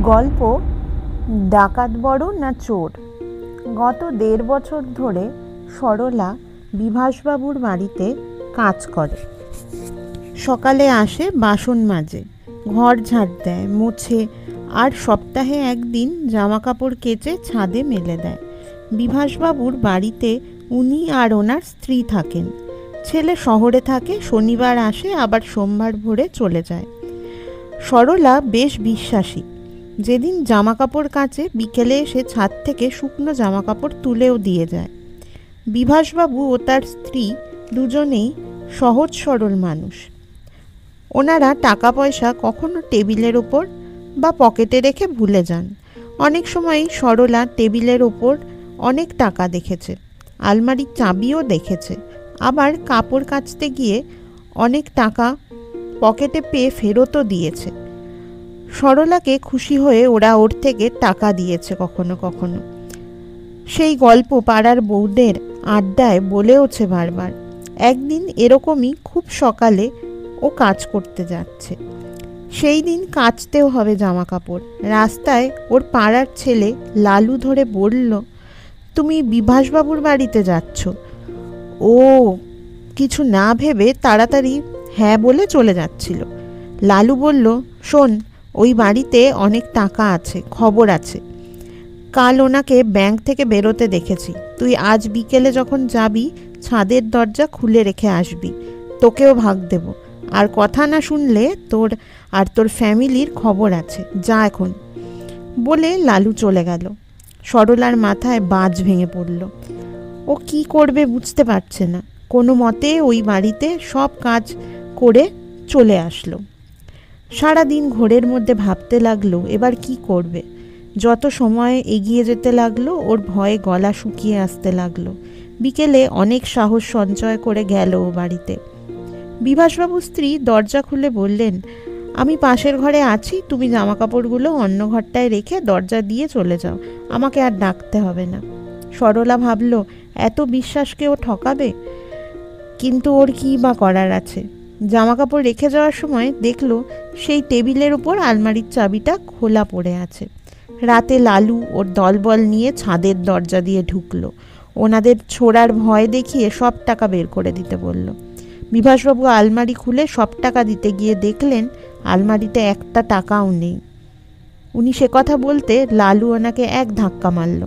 গল্প ডাকাত বড় না চোর। গত ১.৫ বছর ধরে সরলা বিভাসবাবুর বাড়িতে কাজ করে। সকালে আসে, বাসন মাজে, ঘর ঝাড় দেয়, মোছে, আর সপ্তাহে একদিন জামা কাপড় কেচে ছাদে মেলে দেয়। বিভাসবাবুর বাড়িতে উনি আর ওনার স্ত্রী থাকেন। ছেলে শহরে থাকে, শনিবার আসে, আবার সোমবার ভোরে চলে যায়। সরলা বেশ বিশ্বাসী। যেদিন জামা কাপড় কাচে, বিকেলে এসে ছাদ থেকে শুকনো জামা কাপড় তুলেও দিয়ে যায়। বিভাসবাবু ও তার স্ত্রী দুজনেই সহজ সরল মানুষ। ওনারা টাকা পয়সা কখনো টেবিলের ওপর বা পকেটে রেখে ভুলে যান। অনেক সময়ই সরলা টেবিলের ওপর অনেক টাকা দেখেছে, আলমারির চাবিও দেখেছে, আবার কাপড় কাচতে গিয়ে অনেক টাকা পকেটে পেয়ে ফেরতও দিয়েছে। সরলাকে খুশি হয়ে ওরা ওর থেকে টাকা দিয়েছে কখনো কখনো। সেই গল্প পাড়ার বউদের আড্ডায় বলেওছে বারবার। একদিন এরকমই খুব সকালে ও কাজ করতে যাচ্ছে। সেই দিন কাচতেও হবে জামা কাপড়। রাস্তায় ওর পাড়ার ছেলে লালু ধরে বলল, তুমি বিভাসবাবুর বাড়িতে যাচ্ছ? ও কিছু না ভেবে তাড়াতাড়ি হ্যাঁ বলে চলে যাচ্ছিল। লালু বলল, শোন, ওই বাড়িতে অনেক টাকা আছে, খবর আছে। কাল ওনাকে ব্যাংক থেকে বেরোতে দেখেছি। তুই আজ বিকেলে যখন যাবি, ছাদের দরজা খুলে রেখে আসবি, তোকেও ভাগ দেব। আর কথা না শুনলে তোর ফ্যামিলির খবর আছে, যা এখন। বলে লালু চলে গেল। সরলার মাথায় বাজ ভেঙে পড়ল। ও কি করবে বুঝতে পারছে না। কোনো মতে ওই বাড়িতে সব কাজ করে চলে আসলো। সারাদিন ঘোরের মধ্যে ভাবতে লাগলো এবার কি করবে। যত সময় এগিয়ে যেতে লাগলো ওর ভয়ে গলা শুকিয়ে আসতে লাগলো। বিকেলে অনেক সাহস সঞ্চয় করে গেল ও বাড়িতে। বিভাসবাবুর স্ত্রী দরজা খুলে বললেন, আমি পাশের ঘরে আছি, তুমি জামা কাপড়গুলো অন্য ঘরটায় রেখে দরজা দিয়ে চলে যাও, আমাকে আর ডাকতে হবে না। সরলা ভাবল, এত বিশ্বাসকে ও ঠকাবে? কিন্তু ওর কী বা করার আছে। জামা কাপড় রেখে যাওয়ার সময় দেখলো সেই টেবিলের উপর আলমারির চাবিটা খোলা পড়ে আছে। রাতে লালু ওর দলবল নিয়ে ছাদের দরজা দিয়ে ঢুকলো। ওনাদের ছোড়ার ভয় দেখিয়ে সব টাকা বের করে দিতে বলল। বিভাসবাবু আলমারি খুলে সব টাকা দিতে গিয়ে দেখলেন আলমারিতে একটা টাকাও নেই। উনি সে কথা বলতে লালু ওনাকে এক ধাক্কা মারল।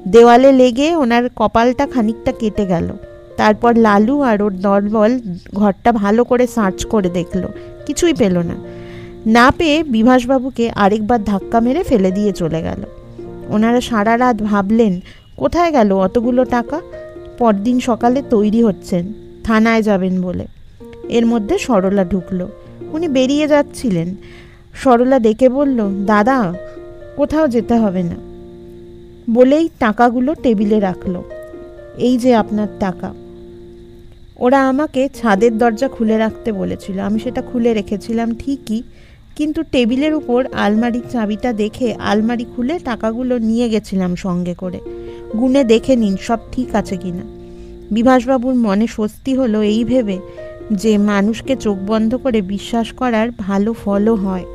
দেওয়ালে লেগে ওনার কপালটা খানিকটা কেটে গেল। তারপর লালু আর ওর দলবল ঘরটা ভালো করে সার্চ করে দেখলো, কিছুই পেল না। না পেয়ে বিভাসবাবুকে আরেকবার ধাক্কা মেরে ফেলে দিয়ে চলে গেল। ওনারা সারা রাত ভাবলেন কোথায় গেল অতগুলো টাকা। পরদিন সকালে তৈরি হচ্ছেন, থানায় যাবেন বলে। এর মধ্যে সরলা ঢুকলো। উনি বেরিয়ে যাচ্ছিলেন। সরলা ডেকে বলল, দাদা, কোথাও যেতে হবে না। বলেই টাকাগুলো টেবিলে রাখলো। এই যে আপনার টাকা। ওরা আমাকে ছাদের দরজা খুলে রাখতে বলেছিল, আমি সেটা খুলে রেখেছিলাম ঠিকই, কিন্তু টেবিলের উপর আলমারির চাবিটা দেখে আলমারি খুলে টাকাগুলো নিয়ে গেছিলাম সঙ্গে করে। গুনে দেখে নিন সব ঠিক আছে কিনা। বিভাসবাবুর মনে স্বস্তি হলো এই ভেবে যে মানুষকে চোখ বন্ধ করে বিশ্বাস করার ভালো ফলও হয়।